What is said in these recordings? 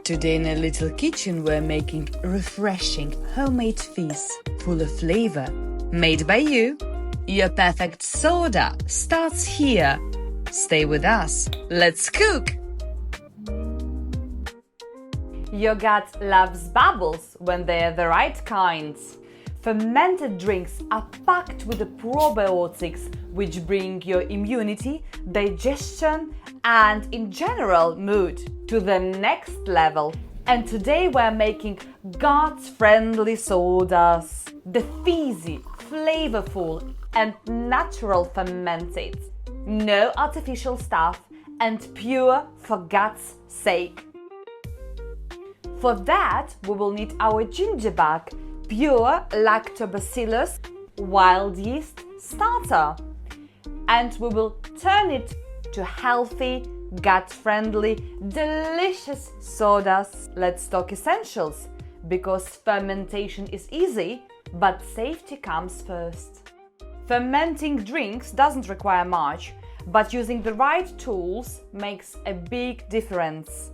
Today in a little kitchen we're making refreshing homemade fizz full of flavor, made by you. Your perfect soda starts here. Stay with us, let's cook! Your gut loves bubbles when they're the right kinds. Fermented drinks are packed with the probiotics which bring your immunity, digestion and in general mood to the next level. And today we're making gut-friendly sodas. The fizzy, flavorful and natural fermented. No artificial stuff and pure for gut's sake. For that we will need our ginger bug, pure lactobacillus wild yeast starter, and we will turn it to healthy, gut-friendly, delicious sodas. Let's talk essentials, because fermentation is easy, but safety comes first. Fermenting drinks doesn't require much, but using the right tools makes a big difference.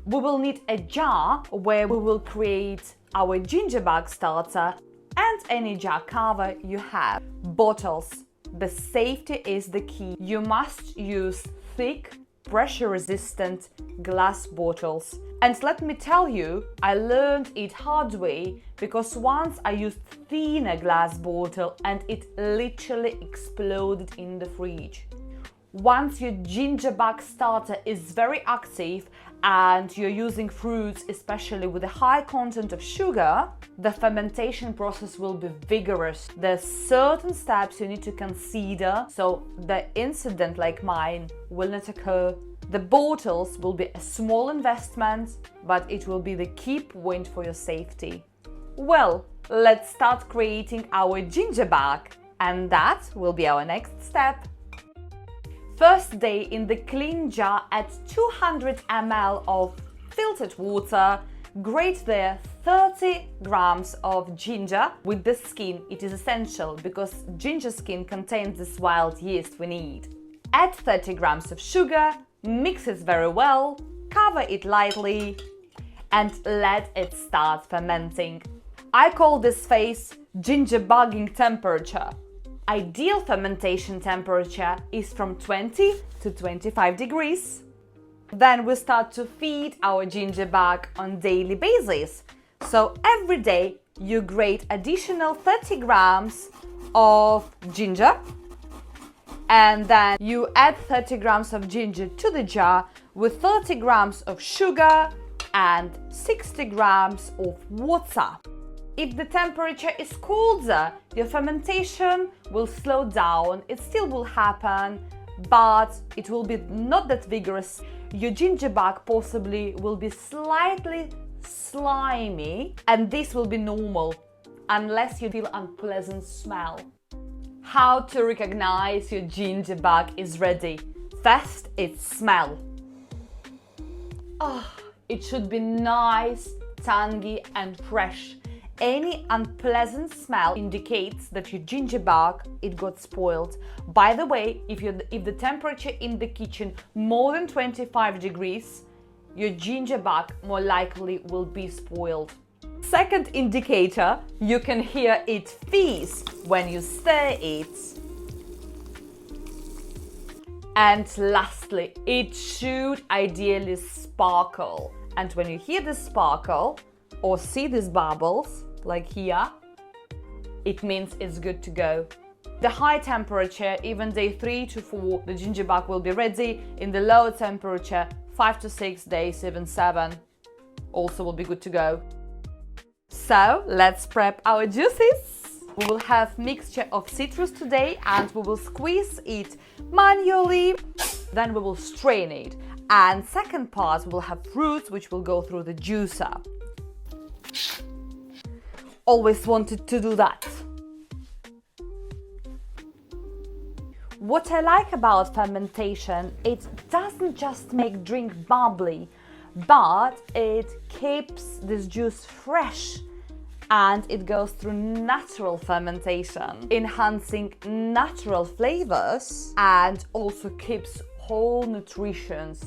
We will need a jar where we will create our ginger bug starter and any jar cover you have. Bottles. The safety is the key. You must use thick, pressure-resistant glass bottles. And let me tell you, I learned it hard way, because once I used thinner glass bottle and it literally exploded in the fridge. Once your ginger bug starter is very active and you're using fruits, especially with a high content of sugar, the fermentation process will be vigorous. There's certain steps you need to consider so the incident like mine will not occur. The bottles will be a small investment, but it will be the key point for your safety. Well, let's start creating our ginger bug, and that will be our next step. First day in the clean jar, add 200 ml of filtered water, grate there 30 grams of ginger with the skin. It is essential because ginger skin contains this wild yeast we need. Add 30 grams of sugar, mix it very well, cover it lightly and let it start fermenting. I call this phase ginger bugging temperature. Ideal fermentation temperature is from 20 to 25 degrees. Then we start to feed our ginger bug on daily basis. So every day you grate additional 30 grams of ginger, and then you add 30 grams of ginger to the jar with 30 grams of sugar and 60 grams of water. If the temperature is colder, your fermentation will slow down. It still will happen, but it will be not that vigorous. Your ginger bug possibly will be slightly slimy, and this will be normal unless you feel unpleasant smell. How to recognize your ginger bug is ready? First, its smell. It should be nice, tangy and fresh. Any unpleasant smell indicates that your ginger bug got spoiled. By the way, if the temperature in the kitchen more than 25 degrees, your ginger bug more likely will be spoiled. Second indicator, you can hear it fizz when you stir it. And lastly, it should ideally sparkle. And when you hear the sparkle or see these bubbles, like here, it means it's good to go. The high temperature, even day 3 to 4, the ginger bug will be ready. In the lower temperature, 5 to 6 days, even 7, also will be good to go. So let's prep our juices. We will have mixture of citrus today and we will squeeze it manually. Then we will strain it. And second part, we will have fruits which will go through the juicer. Always wanted to do that. What I like about fermentation, it doesn't just make drink bubbly, but it keeps this juice fresh and it goes through natural fermentation, enhancing natural flavors and also keeps whole nutrition.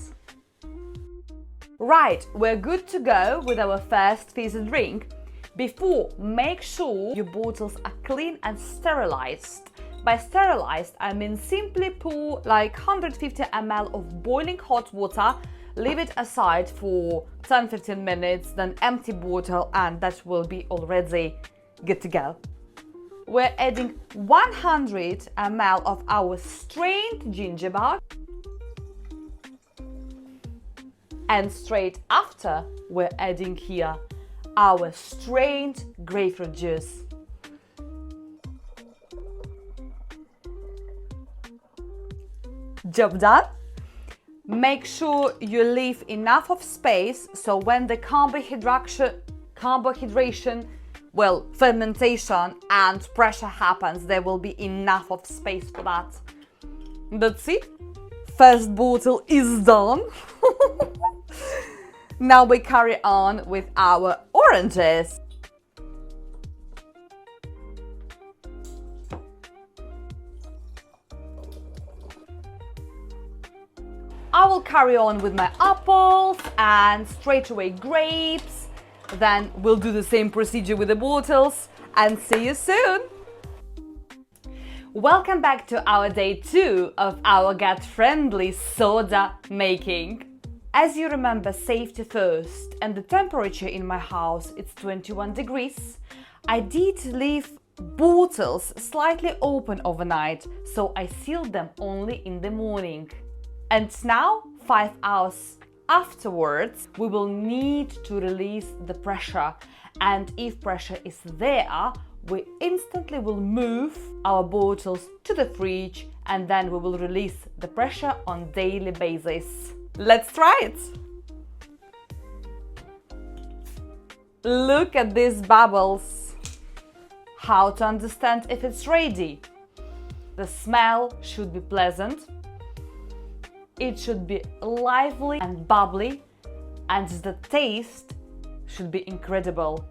Right, we're good to go with our first fizzy drink. Before, make sure your bottles are clean and sterilized. By sterilized, I mean simply pour like 150 ml of boiling hot water, leave it aside for 10-15 minutes, then empty bottle and that will be already good to go. We're adding 100 ml of our strained ginger bark. And straight after, we're adding here our strained grapefruit juice. Job done? Make sure you leave enough of space so when the fermentation and pressure happens, there will be enough of space for that. That's it. First bottle is done. Now we carry on with our oranges. I will carry on with my apples and straight away grapes. Then we'll do the same procedure with the bottles and see you soon. Welcome back to our day 2 of our gut-friendly soda making. As you remember, safety first, and the temperature in my house it's 21 degrees. I did leave bottles slightly open overnight, so I sealed them only in the morning. And now, 5 hours afterwards, we will need to release the pressure. And if pressure is there, we instantly will move our bottles to the fridge and then we will release the pressure on daily basis. Let's try it! Look at these bubbles. How to understand if it's ready? The smell should be pleasant. It should be lively and bubbly, and the taste should be incredible.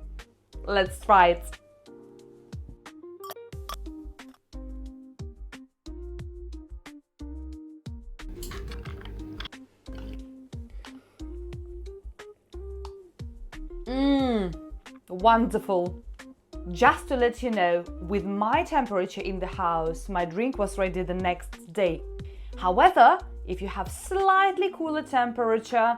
Let's try it. Wonderful. Just to let you know, with my temperature in the house, my drink was ready the next day. However, if you have slightly cooler temperature,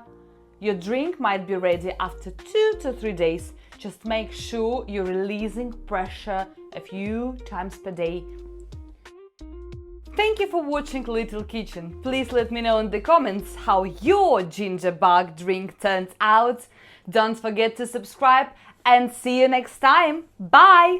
your drink might be ready after 2 to 3 days. Just make sure you're releasing pressure a few times per day. Thank you for watching Little Kitchen. Please let me know in the comments how your ginger bark drink turned out. Don't forget to subscribe and see you next time. Bye!